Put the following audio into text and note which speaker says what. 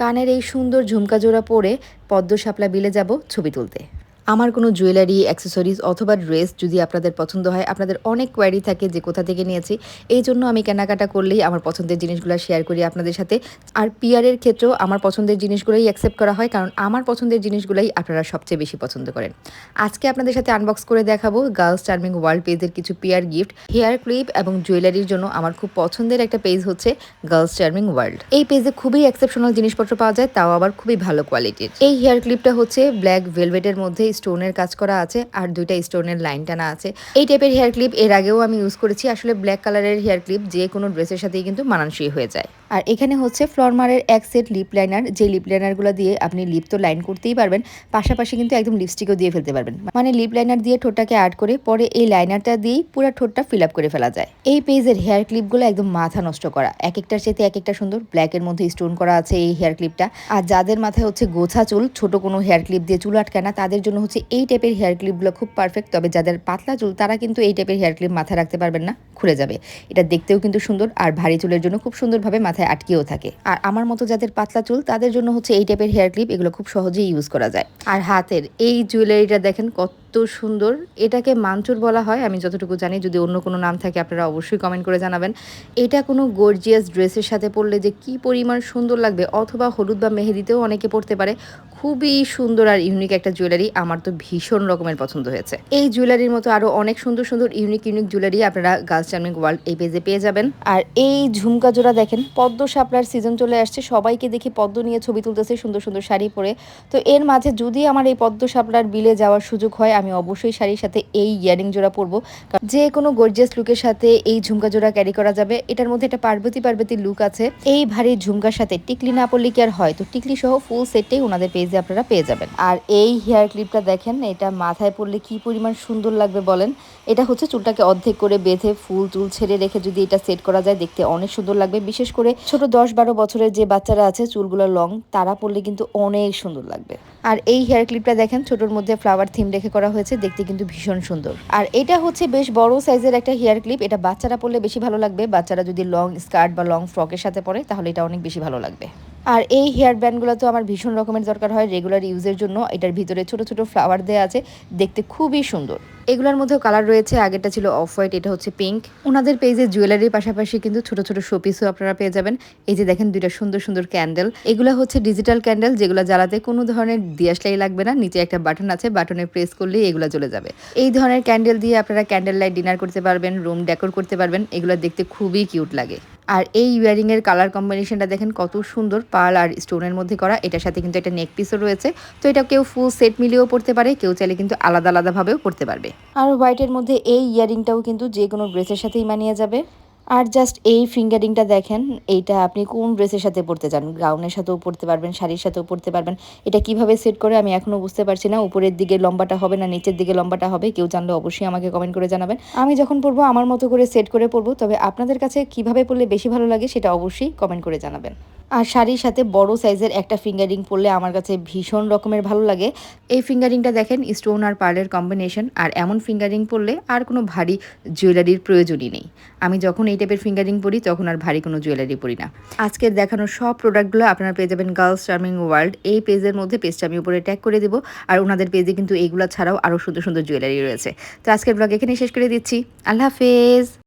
Speaker 1: কানের এই সুন্দর ঝুমকা জোড়া পরে পদ্ম শাপলা বিলে যাব ছবি তুলতে। আমার কোনো জুয়েলারি, অ্যাক্সেসরিজ অথবা ড্রেস যদি আপনাদের পছন্দ হয়, আপনাদের অনেক কোয়ারি থাকে যে কোথা থেকে নিয়েছি। এইজন্য আমি কেনাকাটা করলেই আমার পছন্দের জিনিসগুলা শেয়ার করি আপনাদের সাথে। আর পিয়ারের ক্ষেত্রেও আমার পছন্দের জিনিসগুলোই অ্যাকসেপ্ট করা হয়, কারণ আমার পছন্দের জিনিসগুলাই আপনারা সবচেয়ে বেশি পছন্দ করেন। আজকে আপনাদের সাথে আনবক্স করে দেখাবো গার্লস চার্মিং ওয়ার্ল্ড পেজের কিছু পিয়ার গিফট, হেয়ার ক্লিপ এবং জুয়েলারির জন্য আমার খুব পছন্দের একটা পেজ হচ্ছে গার্লস চার্মিং ওয়ার্ল্ড। এই পেজে খুবই এক্সেপশনাল জিনিসপত্র পাওয়া যায়, তাও আবার খুবই ভালো কোয়ালিটির। এই হেয়ার ক্লিপটা হচ্ছে ব্ল্যাক ভেলভেটের মধ্যে স্টোনের কাজ করা আছে আর দুইটা স্টোনের লাইন টানা আছে। এই টাইপের হেয়ার ক্লিপ এর আগেও আমি ইউজ করেছি। আসলে ব্ল্যাক কালারের হেয়ার ক্লিপ যে কোনো ড্রেসের সাথেই কিন্তু মানানসই হয়ে যায়। আর এখানে হচ্ছে ফ্লরমারের এক সেট লিপ লাইনার, যে লিপ লাইনারগুলো দিয়ে আপনি লিপ তো লাইন করতেই পারবেন, পাশাপাশি কিন্তু একদম লিপস্টিকও দিয়ে ফেলতে পারবেন। মানে লিপ লাইনার দিয়ে ঠোঁটটাকে আর্ট করে পরে এই লাইনারটা দিয়েই পুরো ঠোঁটটা ফিল আপ করে ফেলা যায়। এই পেজের হেয়ার ক্লিপগুলো একদম মাথা নষ্ট করা, এক একটার সাথে এক একটা সুন্দর। ব্ল্যাকের মধ্যে স্টোন করা আছে এই হেয়ার ক্লিপটা। আর যাদের মাথায় হচ্ছে গোছা চুল, ছোট কোনো হেয়ার ক্লিপ দিয়ে চুল আটকায় না, তাদের জন্য হচ্ছে এই টাইপের হেয়ার ক্লিপগুলো খুব পারফেক্ট। তবে যাদের পাতলা চুল তারা কিন্তু এই টাইপের হেয়ার ক্লিপ মাথায় রাখতে পারবেন না, খুলে যাবে। এটা দেখতেও কিন্তু সুন্দর আর ভারী চুলের জন্য খুব সুন্দরভাবে মাথায় আটকেও থাকে। আর আমার মতো যাদের পাতলা চুল তাদের জন্য হচ্ছে এই টাইপের হেয়ার ক্লিপ, এগুলো খুব সহজেই ইউজ করা যায়। আর হাতের এই জুয়েলারিটা দেখেন কত সুন্দর। এটাকে মানচুর বলা হয় আমি যতটুকু জানি, যদি অন্য কোনো নাম থাকে আপনারা অবশ্যই কমেন্ট করে জানাবেন। এটা কোনো গর্জিয়াস ড্রেসের সাথে পরলে যে কি পরিমাণ সুন্দর লাগবে, অথবা হলুদ বা মেহেদিতেও অনেকে পরতে পারে। খুবই সুন্দর আর ইউনিক একটা জুয়েলারি, আমার তো ভীষণ রকমের পছন্দ হয়েছে। এই জুয়েলারির মতো আরো অনেক সুন্দর সুন্দর ইউনিক জুয়েলারি আপনারা গার্লস চার্মিং ওয়ার্ল্ড এই পেজে পেয়ে যাবেন। আর এই ঝুমকা জোড়া দেখেন, পদ্ম শাপলার সিজন চলে আসছে, সবাইকে দেখি পদ্ম নিয়ে ছবি তুলতেছে সুন্দর সুন্দর শাড়ি পরে। তো এর মাঝে যদি আমার এই পদ্ম শাপলার বিলে যাওয়ার সুযোগ হয়, আমি অবশ্যই শাড়ির সাথে এই ইয়ারিং জোড়া পরবো। যে কোনো গর্জিয়াস লুকের সাথে এই ঝুমকা জোড়া ক্যারি করা যাবে। এটার মধ্যে একটা পার্বতী পার্বতী লুক আছে। এই ভারী ঝুমকার সাথে টিকলি না পরলে কি আর হয়, তো টিকলি সহ ফুল সেটটাই ওনাদের পেজে আপনারা পেয়ে যাবেন। আর এই হেয়ার ক্লিপটা দেখেন, এটা মাথায় পরলে কি পরিমাণ সুন্দর লাগবে বলেন। এটা হচ্ছে চুলটাকে অর্ধেক করে বেঁধে ফুল চুল ছেড়ে রেখে যদি এটা সেট করা যায়, দেখতে অনেক সুন্দর লাগবে। বিশেষ করে ছোট 10-12 বছরের যে বাচ্চারা আছে চুলগুলো লং, তারা পরলে কিন্তু অনেক সুন্দর লাগবে। আর এই হেয়ার ক্লিপটা দেখেন, ছোটোর মধ্যে ফ্লাওয়ার থিম রেখে করা হয়েছে, দেখতে কিন্তু ভীষণ সুন্দর। আর এটা হচ্ছে বেশ বড় সাইজের একটা হেয়ার ক্লিপ, এটা বাচ্চারা পরলে বেশি ভালো লাগবে। বাচ্চারা যদি লং স্কার্ট বা লং ফ্রকের সাথে পরে তাহলে এটা অনেক বেশি ভালো লাগবে। আর এই হেয়ার ব্যান্ডগুলো তো আমার ভীষণ রকমের দরকার হয় রেগুলার ইউজের জন্য। এটার ভিতরে ছোট ছোট ফ্লাওয়ার দেওয়া আছে, দেখতে খুবই সুন্দর। এগুলোর মধ্যেও কালার রয়েছে, আগেরটা ছিল অফ হোয়াইট, এটা হচ্ছে পিঙ্ক। ওনাদের পেজে জুয়েলারির পাশাপাশি কিন্তু ছোট ছোট শোপিসও আপনারা পেয়ে যাবেন। এই যে দেখেন দুইটা সুন্দর সুন্দর ক্যান্ডেল, এগুলো হচ্ছে ডিজিটাল ক্যান্ডেল, যেগুলো জ্বালাতে কোনো ধরনের দিয়াশলাই লাগবে না। নিচে একটা বাটন আছে, বাটনে প্রেস করলেই এগুলো জ্বলে যাবে। এই ধরনের ক্যান্ডেল দিয়ে আপনারা ক্যান্ডেল লাইট ডিনার করতে পারবেন, রুম ডেকোর করতে পারবেন। এগুলো দেখতে খুবই কিউট লাগে। আর এই ইয়ারিং এর কালার কম্বিনেশনটা দেখেন কত সুন্দর, পার্ল আর স্টোনের মধ্যে করা। এটার সাথে কিন্তু একটা নেক পিসও রয়েছে। তো এটা কেউ ফুল সেট মিলিয়েও পড়তে পারে, কেউ চাইলে কিন্তু আলাদা আলাদাভাবেও পড়তে পারবে। আর হোয়াইটের মধ্যে এই ইয়ারিংটাও কিন্তু যে কোনো ড্রেসের সাথেই মানিয়ে যাবে। আর জাস্ট এই ফিঙ্গারিংটা দেখেন, এইটা আপনি কোন ড্রেসের সাথে পরতে চান, গাউনের সাথেও পরতে পারবেন, শাড়ির সাথেও পরতে পারবেন। এটা কিভাবে সেট করে আমি এখনো বুঝতে পারছি না, উপরের দিকে লম্বাটা হবে না নিচের দিকে লম্বাটা হবে, কেউ জানলে অবশ্যই আমাকে কমেন্ট করে জানাবেন। আমি যখন পরবো আমার মতো করে সেট করে পরবো, তবে আপনাদের কাছে কিভাবে পরলে বেশি ভালো লাগে সেটা অবশ্যই কমেন্ট করে জানাবেন। আর শাড়ির সাথে বড় সাইজের একটা ফিঙ্গারিং পরলে আমার কাছে ভীষণ রকমের ভালো লাগে। এই ফিঙ্গারিংটা দেখেন স্টোন আর পার্লের কম্বিনেশন, আর এমন ফিঙ্গারিং পরলে আর কোনো ভারী জুয়েলারির প্রয়োজনই নেই। আমি যখন এই টাইপের ফিঙ্গারিং পরি তখন আর ভারী কোনো জুয়েলারি পরি না। আজকের দেখানো সব প্রোডাক্টগুলো আপনারা পেয়ে যাবেন গার্লস চার্মিং ওয়ার্ল্ড এই পেজের মধ্যে। পেজটা আমি উপরে ট্যাগ করে দেবো। আর ওনাদের পেজে কিন্তু এইগুলো ছাড়াও আরও সুন্দর সুন্দর জুয়েলারি রয়েছে। তো আজকের ব্লগ এখানে শেষ করে দিচ্ছি। আল্লাহ হাফেজ।